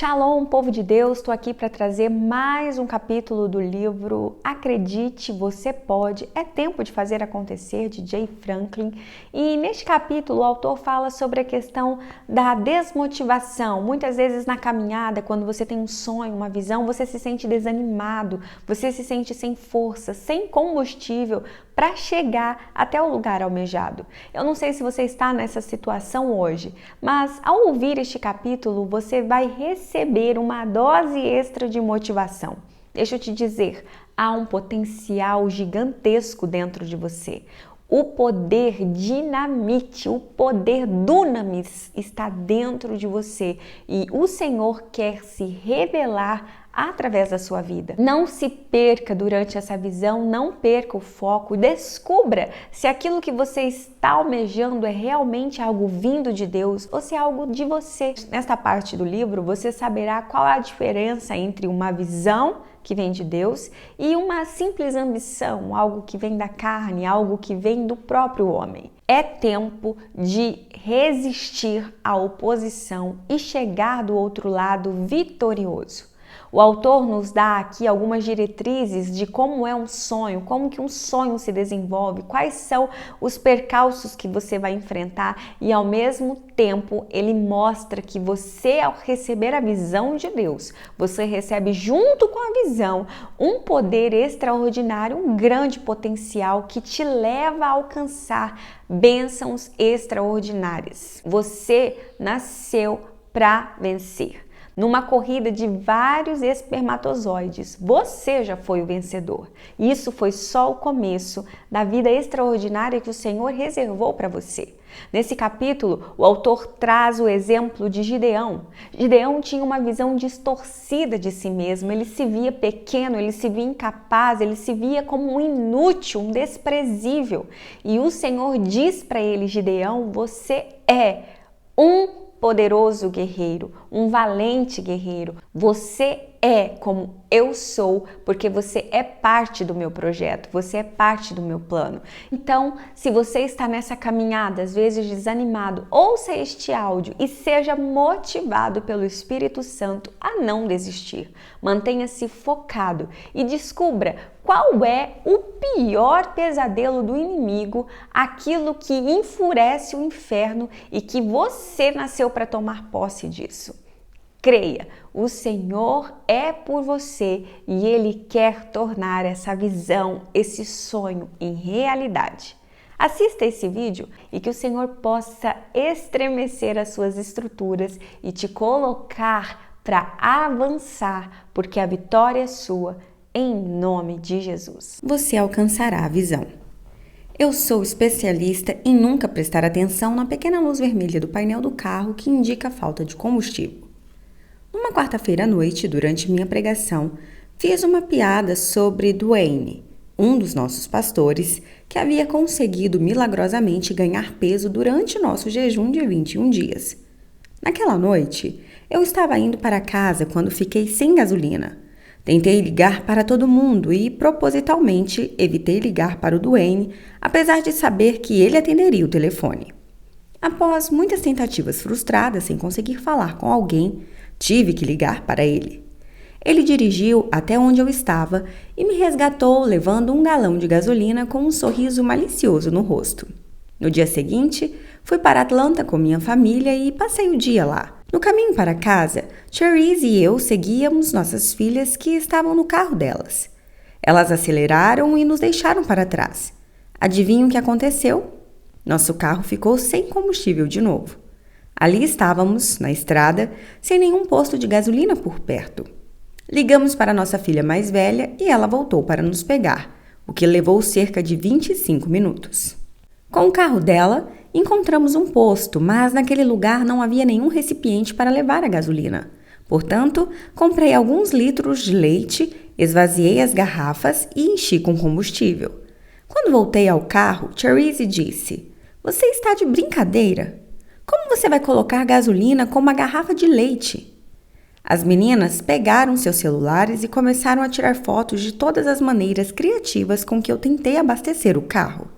Shalom, povo de Deus, estou aqui para trazer mais um capítulo do livro Acredite, Você Pode, é Tempo de Fazer Acontecer, de Jay Franklin. E neste capítulo o autor fala sobre a questão da desmotivação. Muitas vezes na caminhada, quando você tem um sonho, uma visão, você se sente desanimado, você se sente sem força, sem combustível para chegar até o lugar almejado. Eu não sei se você está nessa situação hoje, mas ao ouvir este capítulo, você vai receber uma dose extra de motivação. Deixa eu te dizer, há um potencial gigantesco dentro de você. O poder dinamite, o poder dunamis está dentro de você e o Senhor quer se revelar através da sua vida. Não se perca durante essa visão, não perca o foco, descubra se aquilo que você está almejando é realmente algo vindo de Deus ou se é algo de você. Nesta parte do livro, você saberá qual é a diferença entre uma visão que vem de Deus e uma simples ambição, algo que vem da carne, algo que vem do próprio homem. É tempo de resistir à oposição e chegar do outro lado vitorioso. O autor nos dá aqui algumas diretrizes de como é um sonho, como que um sonho se desenvolve, quais são os percalços que você vai enfrentar e ao mesmo tempo ele mostra que você, ao receber a visão de Deus, você recebe junto com a visão um poder extraordinário, um grande potencial que te leva a alcançar bênçãos extraordinárias. Você nasceu para vencer. Numa corrida de vários espermatozoides, você já foi o vencedor. Isso foi só o começo da vida extraordinária que o Senhor reservou para você. Nesse capítulo, o autor traz o exemplo de Gideão. Gideão tinha uma visão distorcida de si mesmo, ele se via pequeno, ele se via incapaz, ele se via como um inútil, um desprezível. E o Senhor diz para ele, Gideão, você é um poderoso guerreiro, um valente guerreiro. Você é como eu sou, porque você é parte do meu projeto, você é parte do meu plano. Então, se você está nessa caminhada, às vezes desanimado, ouça este áudio e seja motivado pelo Espírito Santo a não desistir. Mantenha-se focado e descubra qual é o pior pesadelo do inimigo, aquilo que enfurece o inferno e que você nasceu para tomar posse disso. Creia, o Senhor é por você e Ele quer tornar essa visão, esse sonho em realidade. Assista esse vídeo e que o Senhor possa estremecer as suas estruturas e te colocar para avançar, porque a vitória é sua, em nome de Jesus. Você alcançará a visão. Eu sou especialista em nunca prestar atenção na pequena luz vermelha do painel do carro que indica a falta de combustível. Numa quarta-feira à noite, durante minha pregação, fiz uma piada sobre Dwayne, um dos nossos pastores, que havia conseguido milagrosamente ganhar peso durante nosso jejum de 21 dias. Naquela noite, eu estava indo para casa quando fiquei sem gasolina. Tentei ligar para todo mundo e, propositalmente, evitei ligar para o Dwayne, apesar de saber que ele atenderia o telefone. Após muitas tentativas frustradas sem conseguir falar com alguém, tive que ligar para ele. Ele dirigiu até onde eu estava e me resgatou levando um galão de gasolina com um sorriso malicioso no rosto. No dia seguinte, fui para Atlanta com minha família e passei o dia lá. No caminho para casa, Cherise e eu seguíamos nossas filhas que estavam no carro delas. Elas aceleraram e nos deixaram para trás. Adivinha o que aconteceu? Nosso carro ficou sem combustível de novo. Ali estávamos, na estrada, sem nenhum posto de gasolina por perto. Ligamos para nossa filha mais velha e ela voltou para nos pegar, o que levou cerca de 25 minutos. Com o carro dela, encontramos um posto, mas naquele lugar não havia nenhum recipiente para levar a gasolina. Portanto, comprei alguns litros de leite, esvaziei as garrafas e enchi com combustível. Quando voltei ao carro, Cherise disse: "Você está de brincadeira? Como você vai colocar gasolina com uma garrafa de leite?" As meninas pegaram seus celulares e começaram a tirar fotos de todas as maneiras criativas com que eu tentei abastecer o carro.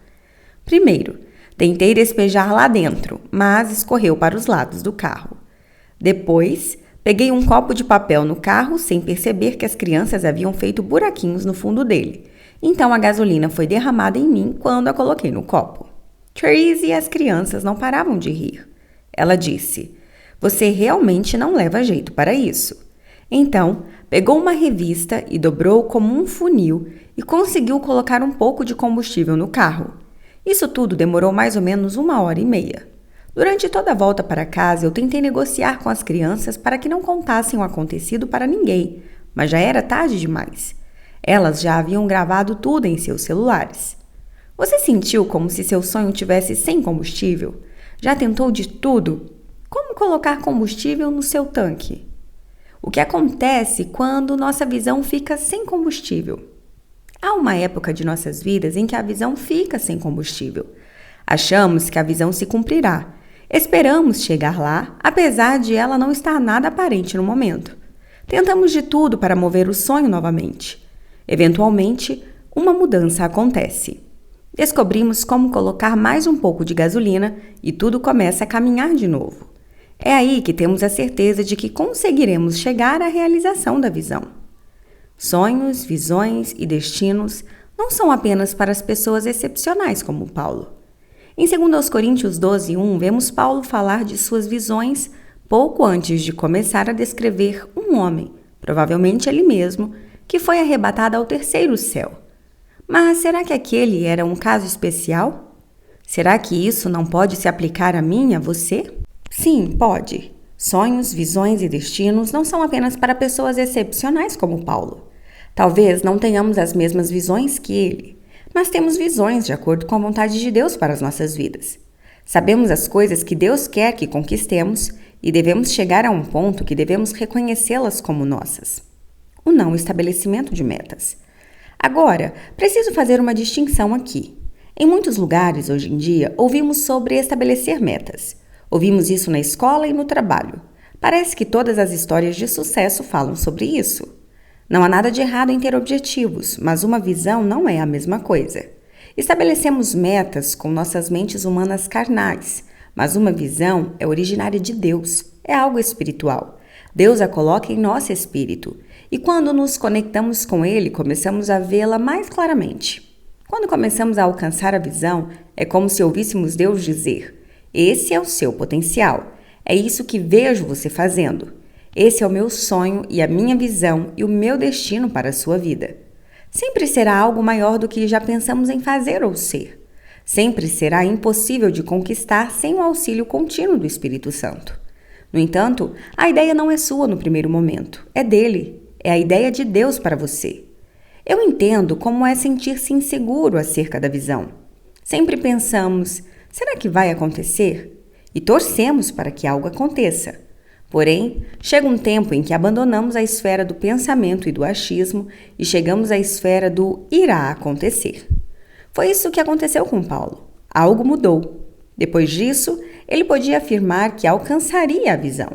Primeiro, tentei despejar lá dentro, mas escorreu para os lados do carro. Depois, Peguei um copo de papel no carro sem perceber que as crianças haviam feito buraquinhos no fundo dele. Então a gasolina foi derramada em mim quando a coloquei no copo. Tracy e as crianças não paravam de rir. Ela disse: "Você realmente não leva jeito para isso." Então, pegou uma revista e dobrou como um funil e conseguiu colocar um pouco de combustível no carro. Isso tudo demorou mais ou menos 1h30. Durante toda a volta para casa, eu tentei negociar com as crianças para que não contassem o acontecido para ninguém, mas já era tarde demais. Elas já haviam gravado tudo em seus celulares. Você sentiu como se seu sonho tivesse sem combustível? Já tentou de tudo? Como colocar combustível no seu tanque? O que acontece quando nossa visão fica sem combustível? Há uma época de nossas vidas em que a visão fica sem combustível. Achamos que a visão se cumprirá. Esperamos chegar lá, apesar de ela não estar nada aparente no momento. Tentamos de tudo para mover o sonho novamente. Eventualmente, uma mudança acontece. Descobrimos como colocar mais um pouco de gasolina e tudo começa a caminhar de novo. É aí que temos a certeza de que conseguiremos chegar à realização da visão. Sonhos, visões e destinos não são apenas para as pessoas excepcionais como Paulo. Em 2 Coríntios 12:1, vemos Paulo falar de suas visões pouco antes de começar a descrever um homem, provavelmente ele mesmo, que foi arrebatado ao 3º céu. Mas será que aquele era um caso especial? Será que isso não pode se aplicar a mim e a você? Sim, pode. Sonhos, visões e destinos não são apenas para pessoas excepcionais como Paulo. Talvez não tenhamos as mesmas visões que ele, mas temos visões de acordo com a vontade de Deus para as nossas vidas. Sabemos as coisas que Deus quer que conquistemos e devemos chegar a um ponto que devemos reconhecê-las como nossas. O não estabelecimento de metas. Agora, preciso fazer uma distinção aqui. Em muitos lugares, hoje em dia, ouvimos sobre estabelecer metas. Ouvimos isso na escola e no trabalho. Parece que todas as histórias de sucesso falam sobre isso. Não há nada de errado em ter objetivos, mas uma visão não é a mesma coisa. Estabelecemos metas com nossas mentes humanas carnais, mas uma visão é originária de Deus, é algo espiritual. Deus a coloca em nosso espírito, e quando nos conectamos com Ele, começamos a vê-la mais claramente. Quando começamos a alcançar a visão, é como se ouvíssemos Deus dizer: "Esse é o seu potencial, é isso que vejo você fazendo. Esse é o meu sonho e a minha visão e o meu destino para a sua vida." Sempre será algo maior do que já pensamos em fazer ou ser. Sempre será impossível de conquistar sem o auxílio contínuo do Espírito Santo. No entanto, a ideia não é sua no primeiro momento, é dele, é a ideia de Deus para você. Eu entendo como é sentir-se inseguro acerca da visão. Sempre pensamos: será que vai acontecer? E torcemos para que algo aconteça. Porém, chega um tempo em que abandonamos a esfera do pensamento e do achismo e chegamos à esfera do irá acontecer. Foi isso que aconteceu com Paulo. Algo mudou. Depois disso, ele podia afirmar que alcançaria a visão.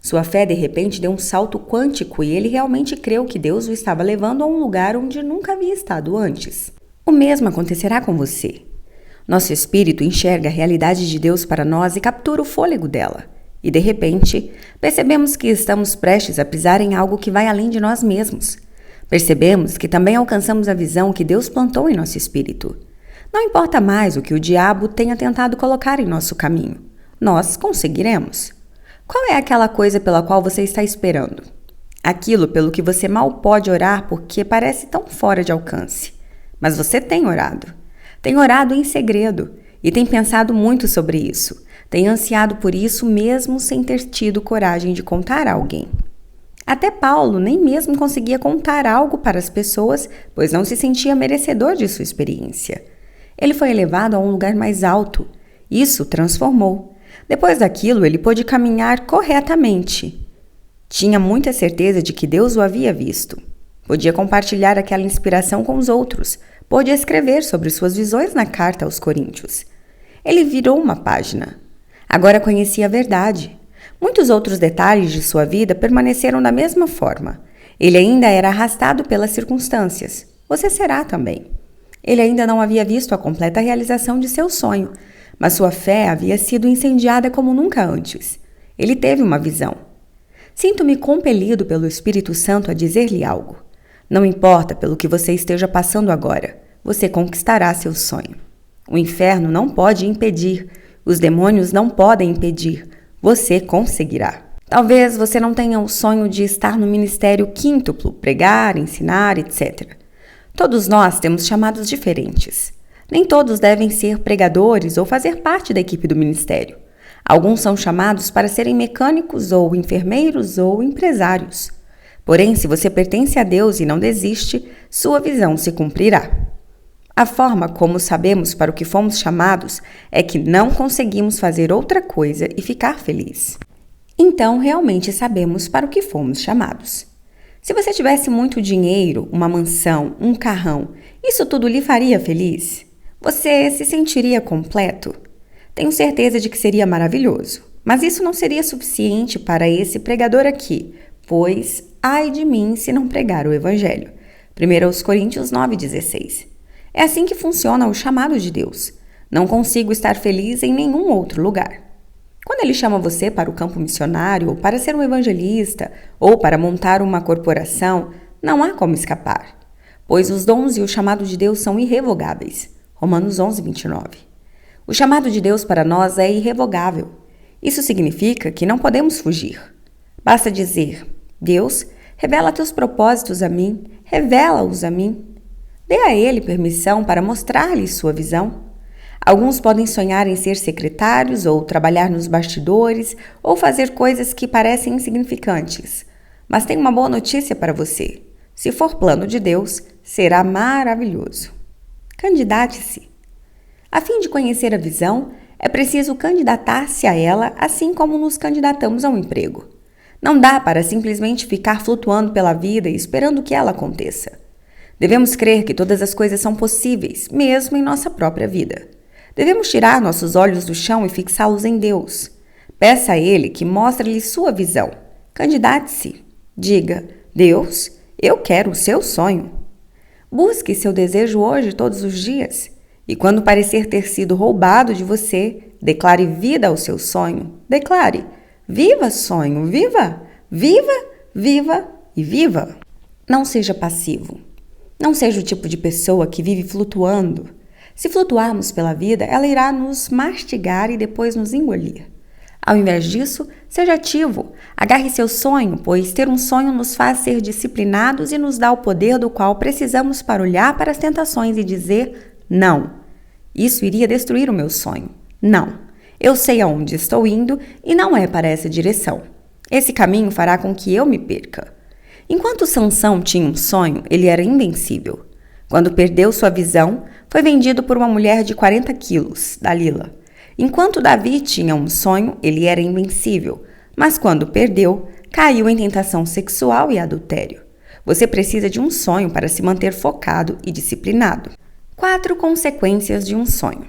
Sua fé de repente deu um salto quântico e ele realmente creu que Deus o estava levando a um lugar onde nunca havia estado antes. O mesmo acontecerá com você. Nosso espírito enxerga a realidade de Deus para nós e captura o fôlego dela. E de repente, percebemos que estamos prestes a pisar em algo que vai além de nós mesmos. Percebemos que também alcançamos a visão que Deus plantou em nosso espírito. Não importa mais o que o diabo tenha tentado colocar em nosso caminho. Nós conseguiremos. Qual é aquela coisa pela qual você está esperando? Aquilo pelo que você mal pode orar porque parece tão fora de alcance. Mas você tem orado. Tem orado em segredo e tem pensado muito sobre isso. Tem ansiado por isso mesmo sem ter tido coragem de contar a alguém. Até Paulo nem mesmo conseguia contar algo para as pessoas, pois não se sentia merecedor de sua experiência. Ele foi elevado a um lugar mais alto. Isso o transformou. Depois daquilo, ele pôde caminhar corretamente. Tinha muita certeza de que Deus o havia visto. Podia compartilhar aquela inspiração com os outros. Pôde escrever sobre suas visões na carta aos Coríntios. Ele virou uma página. Agora conhecia a verdade. Muitos outros detalhes de sua vida permaneceram da mesma forma. Ele ainda era arrastado pelas circunstâncias. Você será também. Ele ainda não havia visto a completa realização de seu sonho, mas sua fé havia sido incendiada como nunca antes. Ele teve uma visão. Sinto-me compelido pelo Espírito Santo a dizer-lhe algo. Não importa pelo que você esteja passando agora, você conquistará seu sonho. O inferno não pode impedir, os demônios não podem impedir, você conseguirá. Talvez você não tenha o sonho de estar no ministério quíntuplo, pregar, ensinar, etc. Todos nós temos chamados diferentes. Nem todos devem ser pregadores ou fazer parte da equipe do ministério. Alguns são chamados para serem mecânicos ou enfermeiros ou empresários. Porém, se você pertence a Deus e não desiste, sua visão se cumprirá. A forma como sabemos para o que fomos chamados é que não conseguimos fazer outra coisa e ficar feliz. Então, realmente sabemos para o que fomos chamados. Se você tivesse muito dinheiro, uma mansão, um carrão, isso tudo lhe faria feliz? Você se sentiria completo? Tenho certeza de que seria maravilhoso, mas isso não seria suficiente para esse pregador aqui, pois, ai de mim se não pregar o Evangelho. 1 Coríntios 9,16. É assim que funciona o chamado de Deus. Não consigo estar feliz em nenhum outro lugar. Quando Ele chama você para o campo missionário, ou para ser um evangelista, ou para montar uma corporação, não há como escapar, pois os dons e o chamado de Deus são irrevogáveis. Romanos 11:29. O chamado de Deus para nós é irrevogável. Isso significa que não podemos fugir. Basta dizer: Deus, revela teus propósitos a mim, revela-os a mim. Dê a Ele permissão para mostrar-lhe sua visão. Alguns podem sonhar em ser secretários ou trabalhar nos bastidores ou fazer coisas que parecem insignificantes. Mas tenho uma boa notícia para você. Se for plano de Deus, será maravilhoso. Candidate-se. A fim de conhecer a visão, é preciso candidatar-se a ela, assim como nos candidatamos a um emprego. Não dá para simplesmente ficar flutuando pela vida e esperando que ela aconteça. Devemos crer que todas as coisas são possíveis, mesmo em nossa própria vida. Devemos tirar nossos olhos do chão e fixá-los em Deus. Peça a Ele que mostre-lhe sua visão. Candidate-se. Diga: Deus, eu quero o seu sonho. Busque seu desejo hoje todos os dias. E quando parecer ter sido roubado de você, declare vida ao seu sonho. Declare: viva sonho, viva, viva, viva e viva. Não seja passivo. Não seja o tipo de pessoa que vive flutuando. Se flutuarmos pela vida, ela irá nos mastigar e depois nos engolir. Ao invés disso, seja ativo. Agarre seu sonho, pois ter um sonho nos faz ser disciplinados e nos dá o poder do qual precisamos para olhar para as tentações e dizer: não, isso iria destruir o meu sonho. Não, eu sei aonde estou indo e não é para essa direção. Esse caminho fará com que eu me perca. Enquanto Sansão tinha um sonho, ele era invencível. Quando perdeu sua visão, foi vendido por uma mulher de 40 quilos, Dalila. Enquanto Davi tinha um sonho, ele era invencível, mas quando perdeu, caiu em tentação sexual e adultério. Você precisa de um sonho para se manter focado e disciplinado. 4 consequências de um sonho.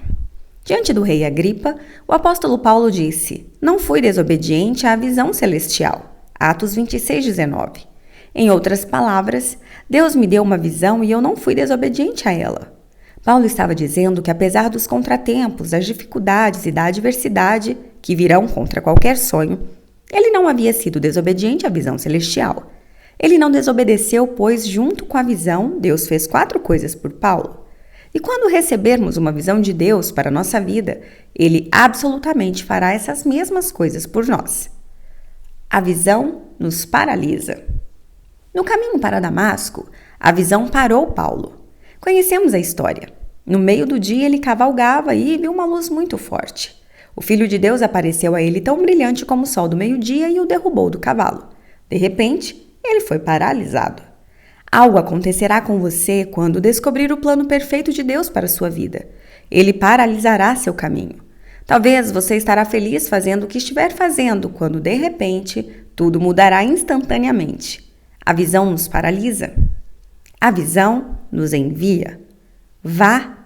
Diante do rei Agripa, o apóstolo Paulo disse: não fui desobediente à visão celestial. Atos 26:19. Em outras palavras, Deus me deu uma visão e eu não fui desobediente a ela. Paulo estava dizendo que apesar dos contratempos, das dificuldades e da adversidade que virão contra qualquer sonho, ele não havia sido desobediente à visão celestial. Ele não desobedeceu, pois junto com a visão, Deus fez 4 coisas por Paulo. E quando recebermos uma visão de Deus para a nossa vida, Ele absolutamente fará essas mesmas coisas por nós. A visão nos paralisa. No caminho para Damasco, a visão parou Paulo. Conhecemos a história. No meio do dia, ele cavalgava e viu uma luz muito forte. O Filho de Deus apareceu a ele tão brilhante como o sol do meio-dia e o derrubou do cavalo. De repente, ele foi paralisado. Algo acontecerá com você quando descobrir o plano perfeito de Deus para a sua vida. Ele paralisará seu caminho. Talvez você estará feliz fazendo o que estiver fazendo, quando de repente tudo mudará instantaneamente. A visão nos paralisa. A visão nos envia. Vá!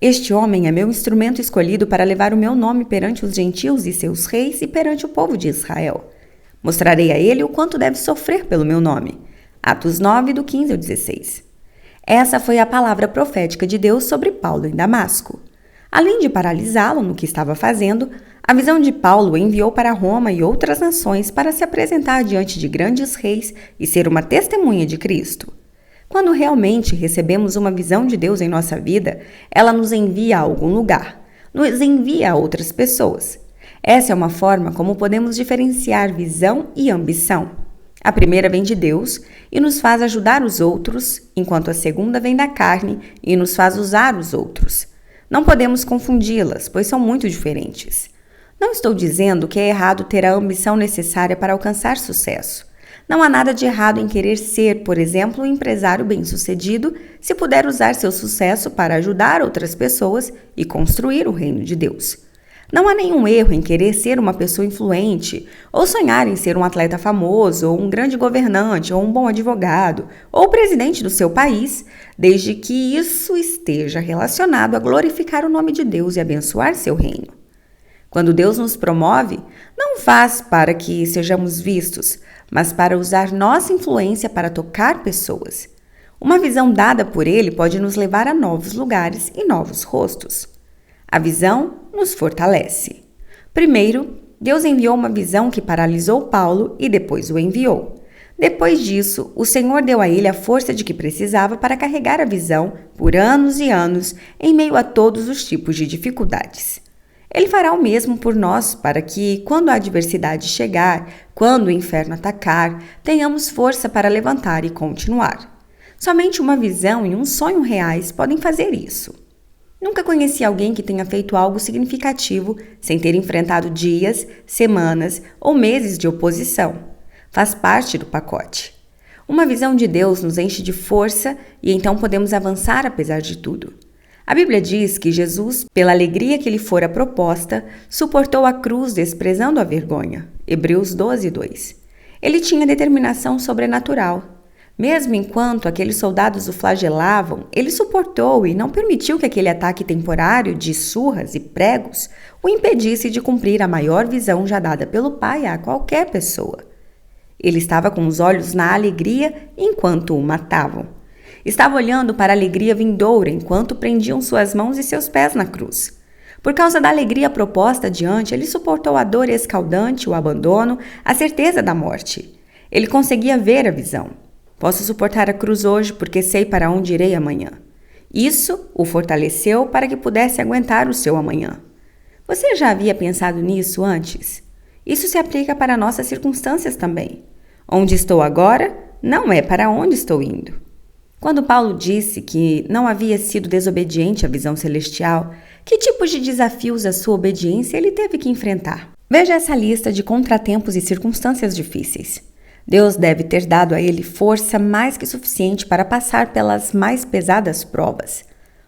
Este homem é meu instrumento escolhido para levar o meu nome perante os gentios e seus reis e perante o povo de Israel. Mostrarei a ele o quanto deve sofrer pelo meu nome. Atos 9, do 15 ao 16. Essa foi a palavra profética de Deus sobre Paulo em Damasco. Além de paralisá-lo no que estava fazendo, A visão de Paulo o enviou para Roma e outras nações para se apresentar diante de grandes reis e ser uma testemunha de Cristo. Quando realmente recebemos uma visão de Deus em nossa vida, ela nos envia a algum lugar, nos envia a outras pessoas. Essa é uma forma como podemos diferenciar visão e ambição. A primeira vem de Deus e nos faz ajudar os outros, enquanto a segunda vem da carne e nos faz usar os outros. Não podemos confundi-las, pois são muito diferentes. Não estou dizendo que é errado ter a ambição necessária para alcançar sucesso. Não há nada de errado em querer ser, por exemplo, um empresário bem-sucedido, se puder usar seu sucesso para ajudar outras pessoas e construir o reino de Deus. Não há nenhum erro em querer ser uma pessoa influente, ou sonhar em ser um atleta famoso, ou um grande governante, ou um bom advogado, ou presidente do seu país, desde que isso esteja relacionado a glorificar o nome de Deus e abençoar seu reino. Quando Deus nos promove, não faz para que sejamos vistos, mas para usar nossa influência para tocar pessoas. Uma visão dada por Ele pode nos levar a novos lugares e novos rostos. A visão nos fortalece. Primeiro, Deus enviou uma visão que paralisou Paulo e depois o enviou. Depois disso, o Senhor deu a ele a força de que precisava para carregar a visão por anos e anos em meio a todos os tipos de dificuldades. Ele fará o mesmo por nós para que, quando a adversidade chegar, quando o inferno atacar, tenhamos força para levantar e continuar. Somente uma visão e um sonho reais podem fazer isso. Nunca conheci alguém que tenha feito algo significativo sem ter enfrentado dias, semanas ou meses de oposição. Faz parte do pacote. Uma visão de Deus nos enche de força e então podemos avançar apesar de tudo. A Bíblia diz que Jesus, pela alegria que lhe fora proposta, suportou a cruz desprezando a vergonha. Hebreus 12:2. Ele tinha determinação sobrenatural. Mesmo enquanto aqueles soldados o flagelavam, ele suportou e não permitiu que aquele ataque temporário de surras e pregos o impedisse de cumprir a maior visão já dada pelo Pai a qualquer pessoa. Ele estava com os olhos na alegria enquanto o matavam. Estava olhando para a alegria vindoura enquanto prendiam suas mãos e seus pés na cruz. Por causa da alegria proposta adiante, ele suportou a dor escaldante, o abandono, a certeza da morte. Ele conseguia ver a visão. Posso suportar a cruz hoje porque sei para onde irei amanhã. Isso o fortaleceu para que pudesse aguentar o seu amanhã. Você já havia pensado nisso antes? Isso se aplica para nossas circunstâncias também. Onde estou agora não é para onde estou indo. Quando Paulo disse que não havia sido desobediente à visão celestial, que tipos de desafios à sua obediência ele teve que enfrentar? Veja essa lista de contratempos e circunstâncias difíceis. Deus deve ter dado a ele força mais que suficiente para passar pelas mais pesadas provas.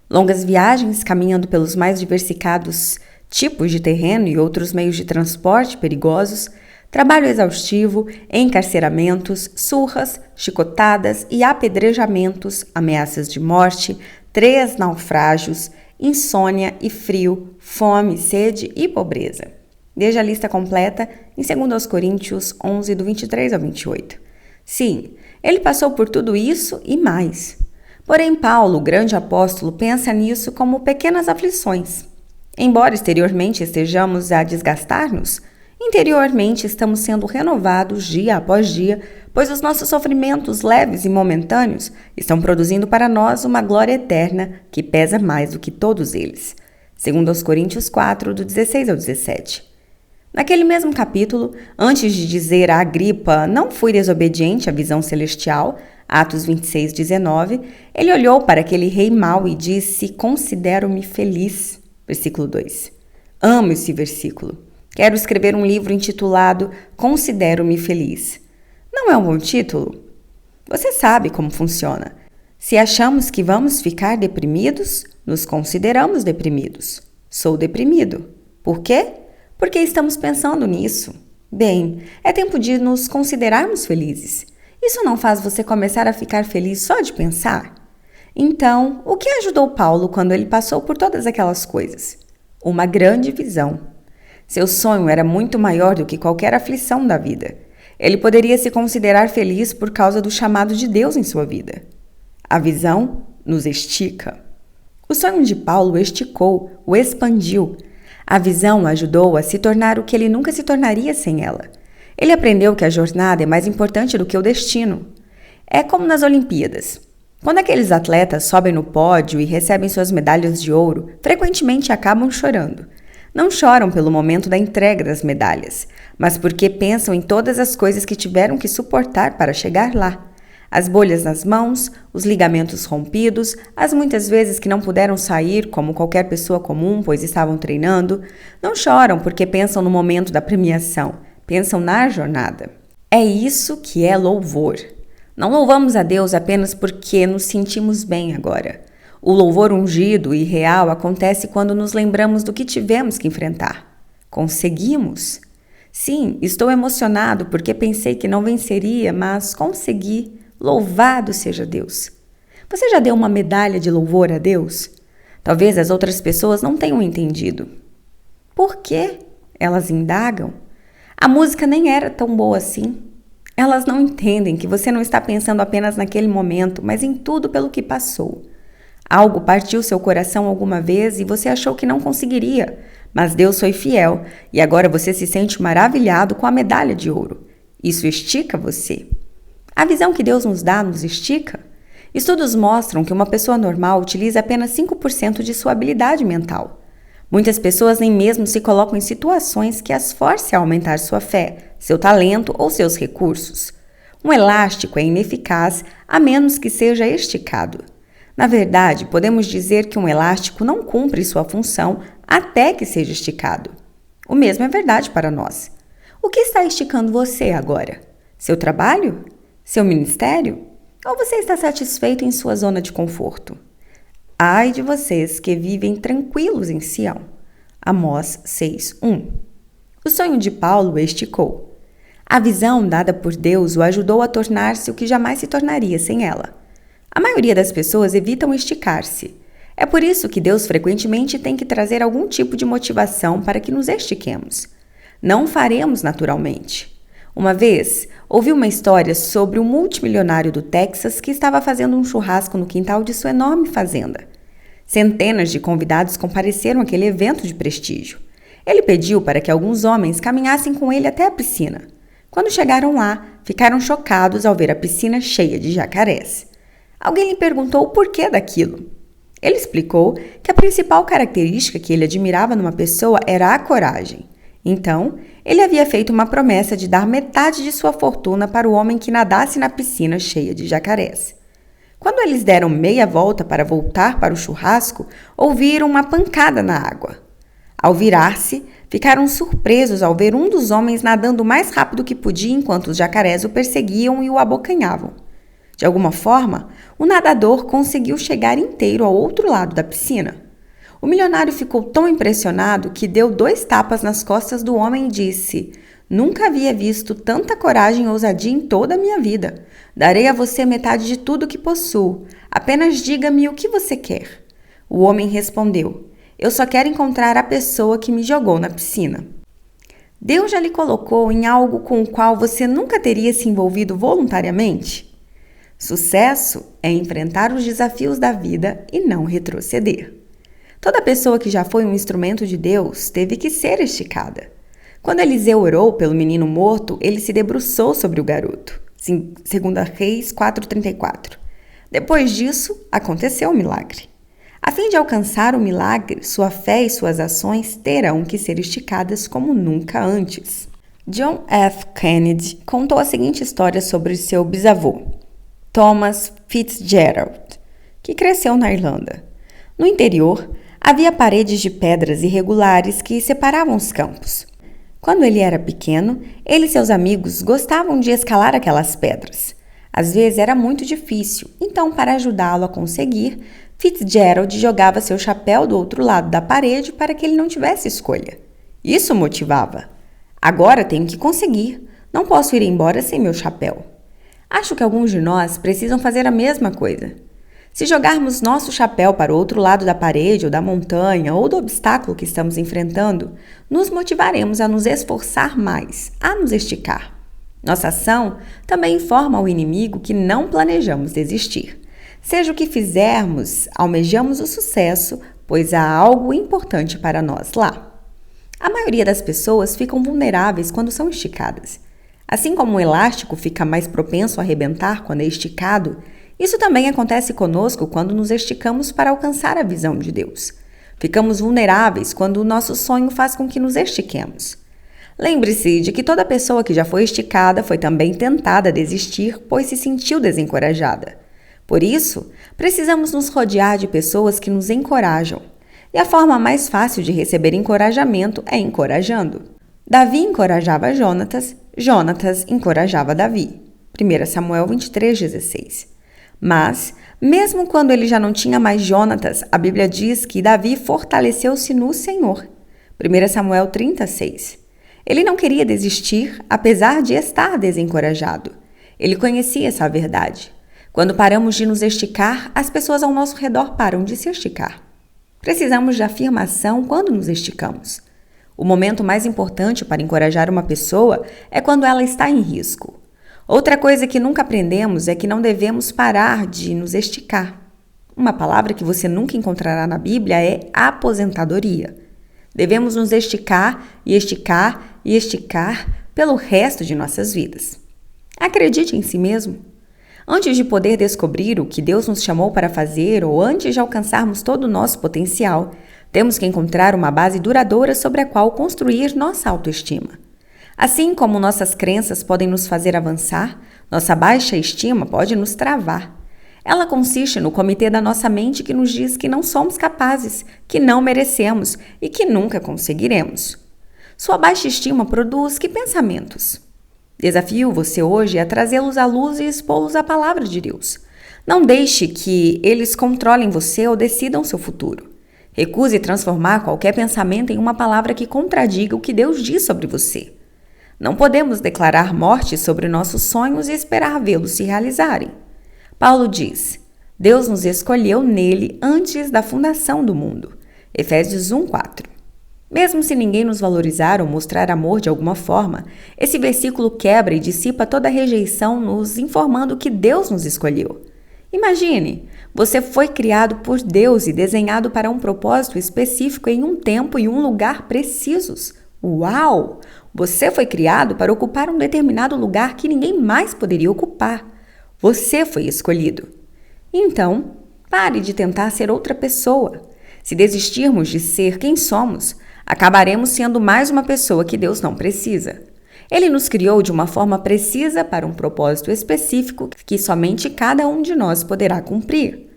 Longas viagens caminhando pelos mais diversificados tipos de terreno e outros meios de transporte perigosos, trabalho exaustivo, encarceramentos, surras, chicotadas e apedrejamentos, ameaças de morte, 3 naufrágios, insônia e frio, fome, sede e pobreza. Veja a lista completa em 2 Coríntios 11, do 23 ao 28. Sim, ele passou por tudo isso e mais. Porém, Paulo, o grande apóstolo, pensa nisso como pequenas aflições. Embora exteriormente estejamos a desgastar-nos, interiormente estamos sendo renovados dia após dia, pois os nossos sofrimentos leves e momentâneos estão produzindo para nós uma glória eterna que pesa mais do que todos eles. 2 Coríntios 4, do 16 ao 17. Naquele mesmo capítulo, antes de dizer a Agripa, não fui desobediente à visão celestial, Atos 26, 19, ele olhou para aquele rei mau e disse, considero-me feliz. Versículo 2. Amo esse versículo. Quero escrever um livro intitulado Considero-me Feliz. Não é um bom título? Você sabe como funciona. Se achamos que vamos ficar deprimidos, nos consideramos deprimidos. Sou deprimido. Por quê? Porque estamos pensando nisso. Bem, é tempo de nos considerarmos felizes. Isso não faz você começar a ficar feliz só de pensar? Então, o que ajudou Paulo quando ele passou por todas aquelas coisas? Uma grande visão. Seu sonho era muito maior do que qualquer aflição da vida. Ele poderia se considerar feliz por causa do chamado de Deus em sua vida. A visão nos estica. O sonho de Paulo o esticou, o expandiu. A visão o ajudou a se tornar o que ele nunca se tornaria sem ela. Ele aprendeu que a jornada é mais importante do que o destino. É como nas Olimpíadas. Quando aqueles atletas sobem no pódio e recebem suas medalhas de ouro, frequentemente acabam chorando. Não choram pelo momento da entrega das medalhas, mas porque pensam em todas as coisas que tiveram que suportar para chegar lá. As bolhas nas mãos, os ligamentos rompidos, as muitas vezes que não puderam sair como qualquer pessoa comum, pois estavam treinando. Não choram porque pensam no momento da premiação, pensam na jornada. É isso que é louvor. Não louvamos a Deus apenas porque nos sentimos bem agora. O louvor ungido e real acontece quando nos lembramos do que tivemos que enfrentar. Conseguimos? Sim, estou emocionado porque pensei que não venceria, mas consegui. Louvado seja Deus! Você já deu uma medalha de louvor a Deus? Talvez as outras pessoas não tenham entendido. Por quê? Elas indagam. A música nem era tão boa assim. Elas não entendem que você não está pensando apenas naquele momento, mas em tudo pelo que passou. Algo partiu seu coração alguma vez e você achou que não conseguiria, mas Deus foi fiel e agora você se sente maravilhado com a medalha de ouro. Isso estica você. A visão que Deus nos dá nos estica. Estudos mostram que uma pessoa normal utiliza apenas 5% de sua habilidade mental. Muitas pessoas nem mesmo se colocam em situações que as forcem a aumentar sua fé, seu talento ou seus recursos. Um elástico é ineficaz a menos que seja esticado. Na verdade, podemos dizer que um elástico não cumpre sua função até que seja esticado. O mesmo é verdade para nós. O que está esticando você agora? Seu trabalho? Seu ministério? Ou você está satisfeito em sua zona de conforto? Ai de vocês que vivem tranquilos em Sião. Amós 6:1. O sonho de Paulo o esticou. A visão dada por Deus o ajudou a tornar-se o que jamais se tornaria sem ela. A maioria das pessoas evitam esticar-se. É por isso que Deus frequentemente tem que trazer algum tipo de motivação para que nos estiquemos. Não faremos naturalmente. Uma vez, ouvi uma história sobre um multimilionário do Texas que estava fazendo um churrasco no quintal de sua enorme fazenda. Centenas de convidados compareceram àquele evento de prestígio. Ele pediu para que alguns homens caminhassem com ele até a piscina. Quando chegaram lá, ficaram chocados ao ver a piscina cheia de jacarés. Alguém lhe perguntou o porquê daquilo. Ele explicou que a principal característica que ele admirava numa pessoa era a coragem. Então, ele havia feito uma promessa de dar metade de sua fortuna para o homem que nadasse na piscina cheia de jacarés. Quando eles deram meia volta para voltar para o churrasco, ouviram uma pancada na água. Ao virar-se, ficaram surpresos ao ver um dos homens nadando o mais rápido que podia enquanto os jacarés o perseguiam e o abocanhavam. De alguma forma, o nadador conseguiu chegar inteiro ao outro lado da piscina. O milionário ficou tão impressionado que deu 2 tapas nas costas do homem e disse: "Nunca havia visto tanta coragem e ousadia em toda a minha vida. Darei a você metade de tudo que possuo. Apenas diga-me o que você quer." O homem respondeu: "Eu só quero encontrar a pessoa que me jogou na piscina." Deus já lhe colocou em algo com o qual você nunca teria se envolvido voluntariamente? Sucesso é enfrentar os desafios da vida e não retroceder. Toda pessoa que já foi um instrumento de Deus teve que ser esticada. Quando Eliseu orou pelo menino morto, ele se debruçou sobre o garoto. 2 Reis 4:34. Depois disso, aconteceu o milagre. A fim de alcançar o milagre, sua fé e suas ações terão que ser esticadas como nunca antes. John F. Kennedy contou a seguinte história sobre seu bisavô, Thomas Fitzgerald, que cresceu na Irlanda. No interior, havia paredes de pedras irregulares que separavam os campos. Quando ele era pequeno, ele e seus amigos gostavam de escalar aquelas pedras. Às vezes era muito difícil, então, para ajudá-lo a conseguir, Fitzgerald jogava seu chapéu do outro lado da parede para que ele não tivesse escolha. Isso o motivava. "Agora tenho que conseguir. Não posso ir embora sem meu chapéu." Acho que alguns de nós precisam fazer a mesma coisa. Se jogarmos nosso chapéu para o outro lado da parede ou da montanha ou do obstáculo que estamos enfrentando, nos motivaremos a nos esforçar mais, a nos esticar. Nossa ação também informa ao inimigo que não planejamos desistir. Seja o que fizermos, almejamos o sucesso, pois há algo importante para nós lá. A maioria das pessoas ficam vulneráveis quando são esticadas. Assim como um elástico fica mais propenso a arrebentar quando é esticado, isso também acontece conosco quando nos esticamos para alcançar a visão de Deus. Ficamos vulneráveis quando o nosso sonho faz com que nos estiquemos. Lembre-se de que toda pessoa que já foi esticada foi também tentada a desistir, pois se sentiu desencorajada. Por isso, precisamos nos rodear de pessoas que nos encorajam. E a forma mais fácil de receber encorajamento é encorajando. Davi encorajava Jonatas, Jonatas encorajava Davi. 1 Samuel 23:16. Mas, mesmo quando ele já não tinha mais Jonatas, a Bíblia diz que Davi fortaleceu-se no Senhor. 1 Samuel 36. Ele não queria desistir, apesar de estar desencorajado. Ele conhecia essa verdade. Quando paramos de nos esticar, as pessoas ao nosso redor param de se esticar. Precisamos de afirmação quando nos esticamos. O momento mais importante para encorajar uma pessoa é quando ela está em risco. Outra coisa que nunca aprendemos é que não devemos parar de nos esticar. Uma palavra que você nunca encontrará na Bíblia é aposentadoria. Devemos nos esticar e esticar e esticar pelo resto de nossas vidas. Acredite em si mesmo. Antes de poder descobrir o que Deus nos chamou para fazer ou antes de alcançarmos todo o nosso potencial, temos que encontrar uma base duradoura sobre a qual construir nossa autoestima. Assim como nossas crenças podem nos fazer avançar, nossa baixa estima pode nos travar. Ela consiste no comitê da nossa mente que nos diz que não somos capazes, que não merecemos e que nunca conseguiremos. Sua baixa estima produz que pensamentos? Desafio você hoje a trazê-los à luz e expô-los à palavra de Deus. Não deixe que eles controlem você ou decidam seu futuro. Recuse transformar qualquer pensamento em uma palavra que contradiga o que Deus diz sobre você. Não podemos declarar morte sobre nossos sonhos e esperar vê-los se realizarem. Paulo diz: Deus nos escolheu nele antes da fundação do mundo. Efésios 1:4. Mesmo se ninguém nos valorizar ou mostrar amor de alguma forma, esse versículo quebra e dissipa toda a rejeição, nos informando que Deus nos escolheu. Imagine, você foi criado por Deus e desenhado para um propósito específico em um tempo e um lugar precisos. Uau! Você foi criado para ocupar um determinado lugar que ninguém mais poderia ocupar. Você foi escolhido. Então, pare de tentar ser outra pessoa. Se desistirmos de ser quem somos, acabaremos sendo mais uma pessoa que Deus não precisa. Ele nos criou de uma forma precisa para um propósito específico que somente cada um de nós poderá cumprir.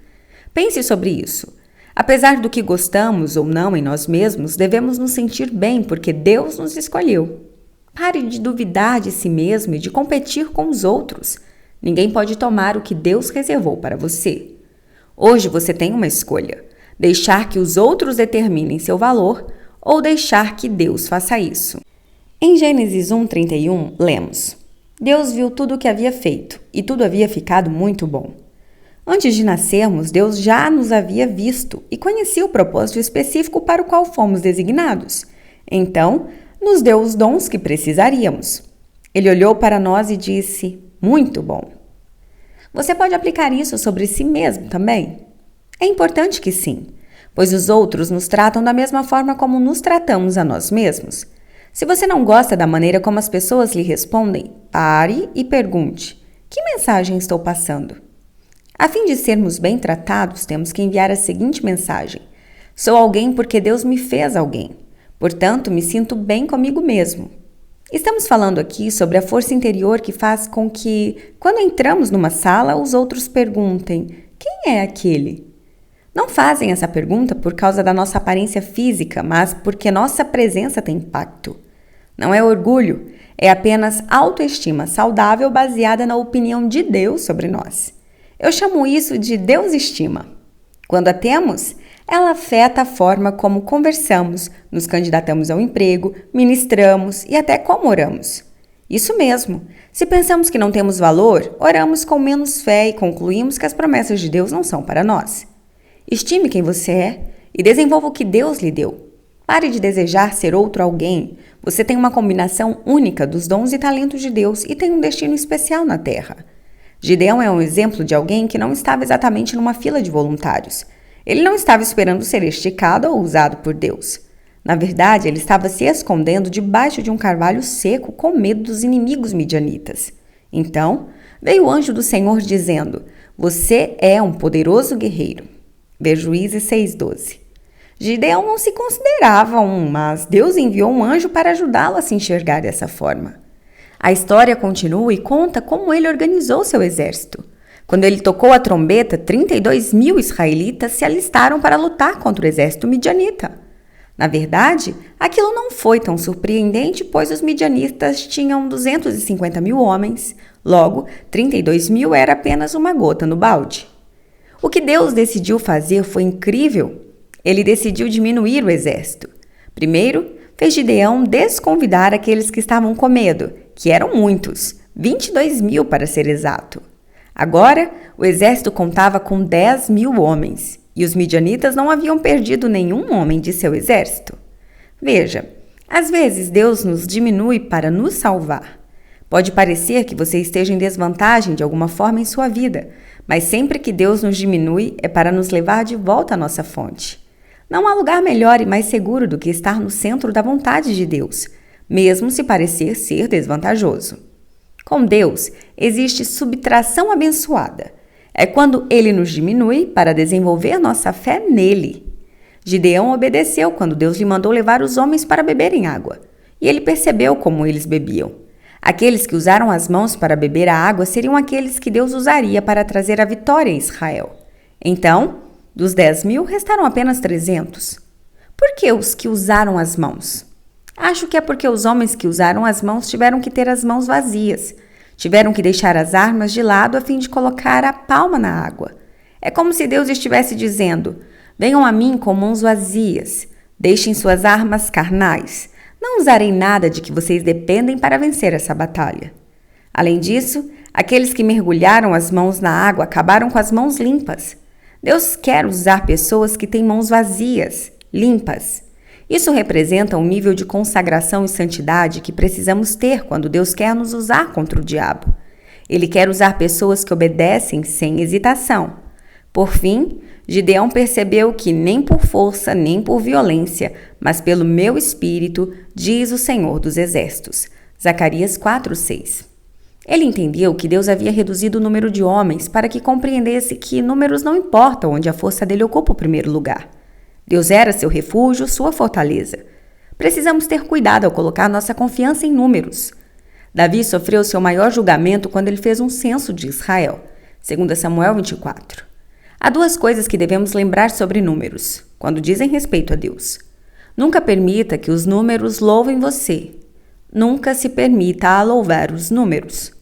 Pense sobre isso. Apesar do que gostamos ou não em nós mesmos, devemos nos sentir bem porque Deus nos escolheu. Pare de duvidar de si mesmo e de competir com os outros. Ninguém pode tomar o que Deus reservou para você. Hoje você tem uma escolha: deixar que os outros determinem seu valor ou deixar que Deus faça isso. Em Gênesis 1:31, lemos: Deus viu tudo o que havia feito, e tudo havia ficado muito bom. Antes de nascermos, Deus já nos havia visto e conhecia o propósito específico para o qual fomos designados. Então, nos deu os dons que precisaríamos. Ele olhou para nós e disse: muito bom. Você pode aplicar isso sobre si mesmo também? É importante que sim, pois os outros nos tratam da mesma forma como nos tratamos a nós mesmos. Se você não gosta da maneira como as pessoas lhe respondem, pare e pergunte: que mensagem estou passando? A fim de sermos bem tratados, temos que enviar a seguinte mensagem: sou alguém porque Deus me fez alguém. Portanto, me sinto bem comigo mesmo. Estamos falando aqui sobre a força interior que faz com que, quando entramos numa sala, os outros perguntem: quem é aquele? Não fazem essa pergunta por causa da nossa aparência física, mas porque nossa presença tem impacto. Não é orgulho, é apenas autoestima saudável baseada na opinião de Deus sobre nós. Eu chamo isso de Deus-estima. Quando a temos, ela afeta a forma como conversamos, nos candidatamos ao emprego, ministramos e até como oramos. Isso mesmo. Se pensamos que não temos valor, oramos com menos fé e concluímos que as promessas de Deus não são para nós. Estime quem você é e desenvolva o que Deus lhe deu. Pare de desejar ser outro alguém. Você tem uma combinação única dos dons e talentos de Deus e tem um destino especial na Terra. Gideão é um exemplo de alguém que não estava exatamente numa fila de voluntários. Ele não estava esperando ser esticado ou usado por Deus. Na verdade, ele estava se escondendo debaixo de um carvalho seco com medo dos inimigos midianitas. Então, veio o anjo do Senhor dizendo: Você é um poderoso guerreiro. Vê Juízes 6:12. Gideão não se considerava mas Deus enviou um anjo para ajudá-lo a se enxergar dessa forma. A história continua e conta como ele organizou seu exército. Quando ele tocou a trombeta, 32.000 israelitas se alistaram para lutar contra o exército midianita. Na verdade, aquilo não foi tão surpreendente, pois os midianitas tinham 250.000 homens, logo, 32.000 era apenas uma gota no balde. O que Deus decidiu fazer foi incrível. Ele decidiu diminuir o exército. Primeiro, fez Gideão desconvidar aqueles que estavam com medo, que eram muitos, 22.000 para ser exato. Agora, o exército contava com 10.000 homens, e os midianitas não haviam perdido nenhum homem de seu exército. Veja, às vezes Deus nos diminui para nos salvar. Pode parecer que você esteja em desvantagem de alguma forma em sua vida, mas sempre que Deus nos diminui é para nos levar de volta à nossa fonte. Não há lugar melhor e mais seguro do que estar no centro da vontade de Deus, mesmo se parecer ser desvantajoso. Com Deus, existe subtração abençoada. É quando Ele nos diminui para desenvolver nossa fé nele. Gideão obedeceu quando Deus lhe mandou levar os homens para beberem água, e ele percebeu como eles bebiam. Aqueles que usaram as mãos para beber a água seriam aqueles que Deus usaria para trazer a vitória a Israel. Então, dos 10.000, restaram apenas 300. Por que os que usaram as mãos? Acho que é porque os homens que usaram as mãos tiveram que ter as mãos vazias. Tiveram que deixar as armas de lado a fim de colocar a palma na água. É como se Deus estivesse dizendo: Venham a mim com mãos vazias. Deixem suas armas carnais. Não usarei nada de que vocês dependem para vencer essa batalha. Além disso, aqueles que mergulharam as mãos na água acabaram com as mãos limpas. Deus quer usar pessoas que têm mãos vazias, limpas. Isso representa um nível de consagração e santidade que precisamos ter quando Deus quer nos usar contra o diabo. Ele quer usar pessoas que obedecem sem hesitação. Por fim, Gideão percebeu que nem por força, nem por violência, mas pelo meu espírito, diz o Senhor dos Exércitos. Zacarias 4:6. Ele entendeu que Deus havia reduzido o número de homens para que compreendesse que números não importam onde a força dele ocupa o primeiro lugar. Deus era seu refúgio, sua fortaleza. Precisamos ter cuidado ao colocar nossa confiança em números. Davi sofreu seu maior julgamento quando ele fez um censo de Israel, 2 Samuel 24. Há duas coisas que devemos lembrar sobre números, quando dizem respeito a Deus. Nunca permita que os números louvem você. Nunca se permita louvar os números.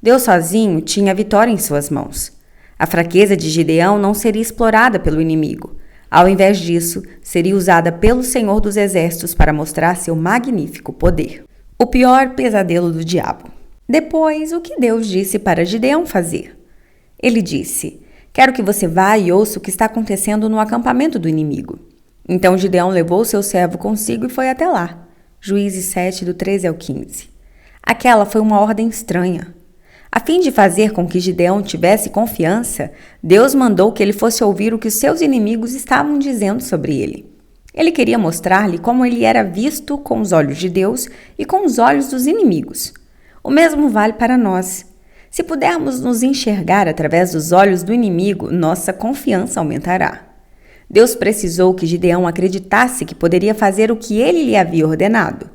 Deus sozinho tinha a vitória em suas mãos. A fraqueza de Gideão não seria explorada pelo inimigo. Ao invés disso, seria usada pelo Senhor dos Exércitos para mostrar seu magnífico poder. O pior pesadelo do diabo. Depois, o que Deus disse para Gideão fazer? Ele disse: Quero que você vá e ouça o que está acontecendo no acampamento do inimigo. Então Gideão levou seu servo consigo e foi até lá. Juízes 7, do 13 ao 15. Aquela foi uma ordem estranha. A fim de fazer com que Gideão tivesse confiança, Deus mandou que ele fosse ouvir o que seus inimigos estavam dizendo sobre ele. Ele queria mostrar-lhe como ele era visto com os olhos de Deus e com os olhos dos inimigos. O mesmo vale para nós. Se pudermos nos enxergar através dos olhos do inimigo, nossa confiança aumentará. Deus precisou que Gideão acreditasse que poderia fazer o que ele lhe havia ordenado.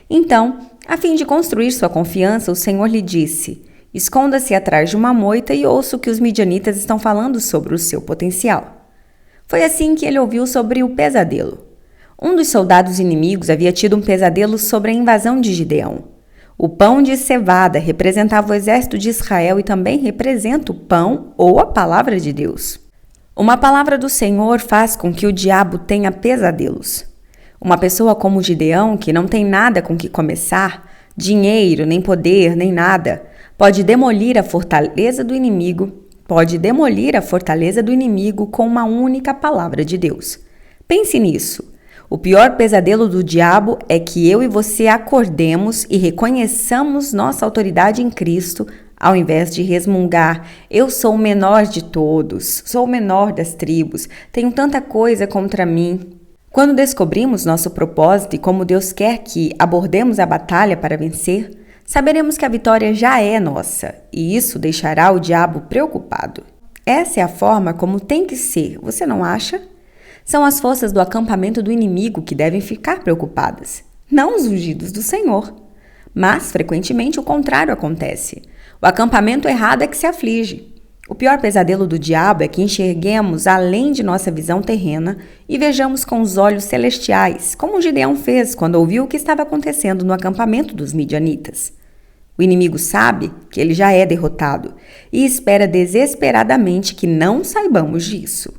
Então, a fim de construir sua confiança, o Senhor lhe disse: Esconda-se atrás de uma moita e ouça o que os midianitas estão falando sobre o seu potencial. Foi assim que ele ouviu sobre o pesadelo. Um dos soldados inimigos havia tido um pesadelo sobre a invasão de Gideão. O pão de cevada representava o exército de Israel e também representa o pão ou a palavra de Deus. Uma palavra do Senhor faz com que o diabo tenha pesadelos. Uma pessoa como Gideão, que não tem nada com que começar, dinheiro, nem poder, nem nada, pode demolir a fortaleza do inimigo com uma única palavra de Deus. Pense nisso. O pior pesadelo do diabo é que eu e você acordemos e reconheçamos nossa autoridade em Cristo, ao invés de resmungar: eu sou o menor de todos, sou o menor das tribos, tenho tanta coisa contra mim. Quando descobrimos nosso propósito e como Deus quer que abordemos a batalha para vencer, saberemos que a vitória já é nossa, e isso deixará o diabo preocupado. Essa é a forma como tem que ser, você não acha? São as forças do acampamento do inimigo que devem ficar preocupadas, não os ungidos do Senhor. Mas, frequentemente, o contrário acontece. O acampamento errado é que se aflige. O pior pesadelo do diabo é que enxerguemos além de nossa visão terrena e vejamos com os olhos celestiais, como Gideão fez quando ouviu o que estava acontecendo no acampamento dos midianitas. O inimigo sabe que ele já é derrotado e espera desesperadamente que não saibamos disso.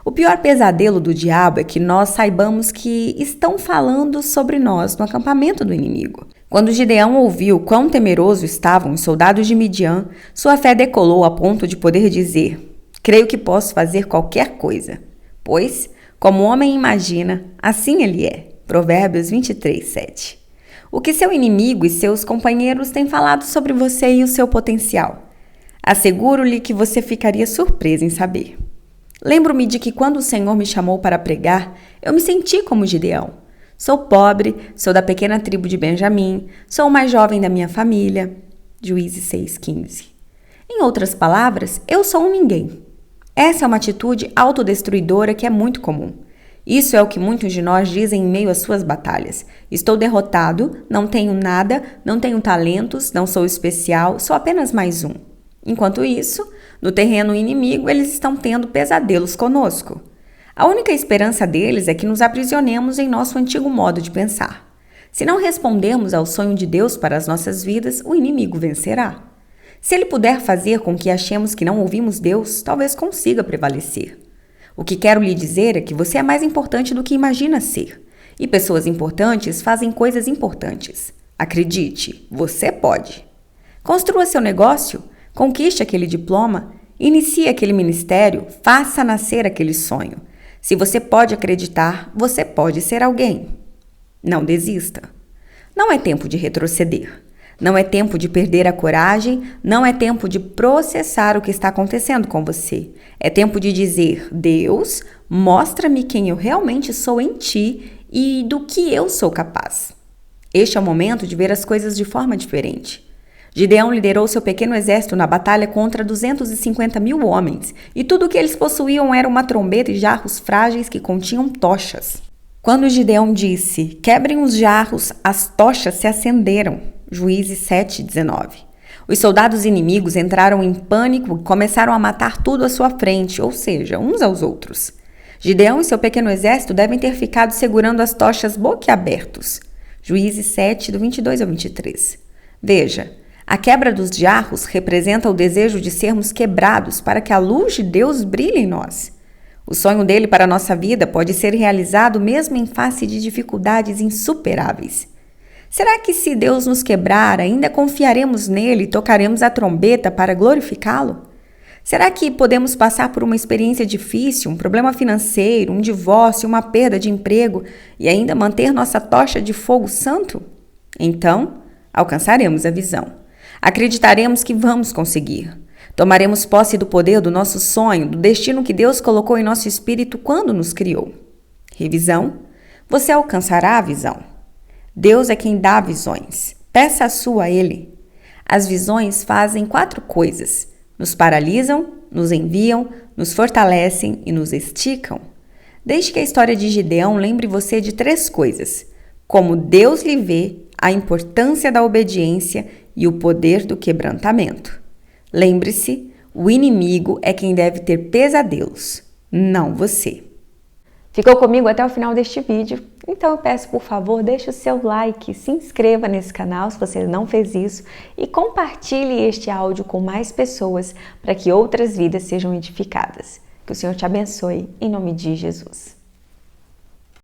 O pior pesadelo do diabo é que nós saibamos que estão falando sobre nós no acampamento do inimigo. Quando Gideão ouviu quão temeroso estavam os soldados de Midian, sua fé decolou a ponto de poder dizer: "Creio que posso fazer qualquer coisa, pois, como o homem imagina, assim ele é." Provérbios 23:7. O que seu inimigo e seus companheiros têm falado sobre você e o seu potencial? Asseguro-lhe que você ficaria surpresa em saber. Lembro-me de que quando o Senhor me chamou para pregar, eu me senti como Gideão. Sou pobre, sou da pequena tribo de Benjamim, sou o mais jovem da minha família. Juízes 6:15. Em outras palavras, eu sou um ninguém. Essa é uma atitude autodestruidora que é muito comum. Isso é o que muitos de nós dizem em meio às suas batalhas. Estou derrotado, não tenho nada, não tenho talentos, não sou especial, sou apenas mais um. Enquanto isso, no terreno inimigo, eles estão tendo pesadelos conosco. A única esperança deles é que nos aprisionemos em nosso antigo modo de pensar. Se não respondermos ao sonho de Deus para as nossas vidas, o inimigo vencerá. Se ele puder fazer com que achemos que não ouvimos Deus, talvez consiga prevalecer. O que quero lhe dizer é que você é mais importante do que imagina ser. E pessoas importantes fazem coisas importantes. Acredite, você pode. Construa seu negócio, conquiste aquele diploma, inicie aquele ministério, faça nascer aquele sonho. Se você pode acreditar, você pode ser alguém. Não desista. Não é tempo de retroceder. Não é tempo de perder a coragem. Não é tempo de processar o que está acontecendo com você. É tempo de dizer: Deus, mostra-me quem eu realmente sou em ti e do que eu sou capaz. Este é o momento de ver as coisas de forma diferente. Gideão liderou seu pequeno exército na batalha contra 250.000 homens, e tudo o que eles possuíam era uma trombeta e jarros frágeis que continham tochas. Quando Gideão disse: "Quebrem os jarros", as tochas se acenderam. Juízes 7:19. Os soldados inimigos entraram em pânico e começaram a matar tudo à sua frente, ou seja, uns aos outros. Gideão e seu pequeno exército devem ter ficado segurando as tochas boquiabertos. Juízes 7, do 22 ao 23. Veja, a quebra dos jarros representa o desejo de sermos quebrados para que a luz de Deus brilhe em nós. O sonho dele para a nossa vida pode ser realizado mesmo em face de dificuldades insuperáveis. Será que se Deus nos quebrar, ainda confiaremos nele e tocaremos a trombeta para glorificá-lo? Será que podemos passar por uma experiência difícil, um problema financeiro, um divórcio, uma perda de emprego e ainda manter nossa tocha de fogo santo? Então, alcançaremos a visão. Acreditaremos que vamos conseguir. Tomaremos posse do poder do nosso sonho, do destino que Deus colocou em nosso espírito quando nos criou. Revisão: você alcançará a visão. Deus é quem dá visões. Peça a sua a Ele. As visões fazem 4 coisas: nos paralisam, nos enviam, nos fortalecem e nos esticam. Deixe que a história de Gideão lembre você de 3 coisas: como Deus lhe vê, a importância da obediência e o poder do quebrantamento. Lembre-se, o inimigo é quem deve ter pesadelos, não você. Ficou comigo até o final deste vídeo? Então eu peço, por favor, deixe o seu like, se inscreva nesse canal se você não fez isso e compartilhe este áudio com mais pessoas para que outras vidas sejam edificadas. Que o Senhor te abençoe, em nome de Jesus.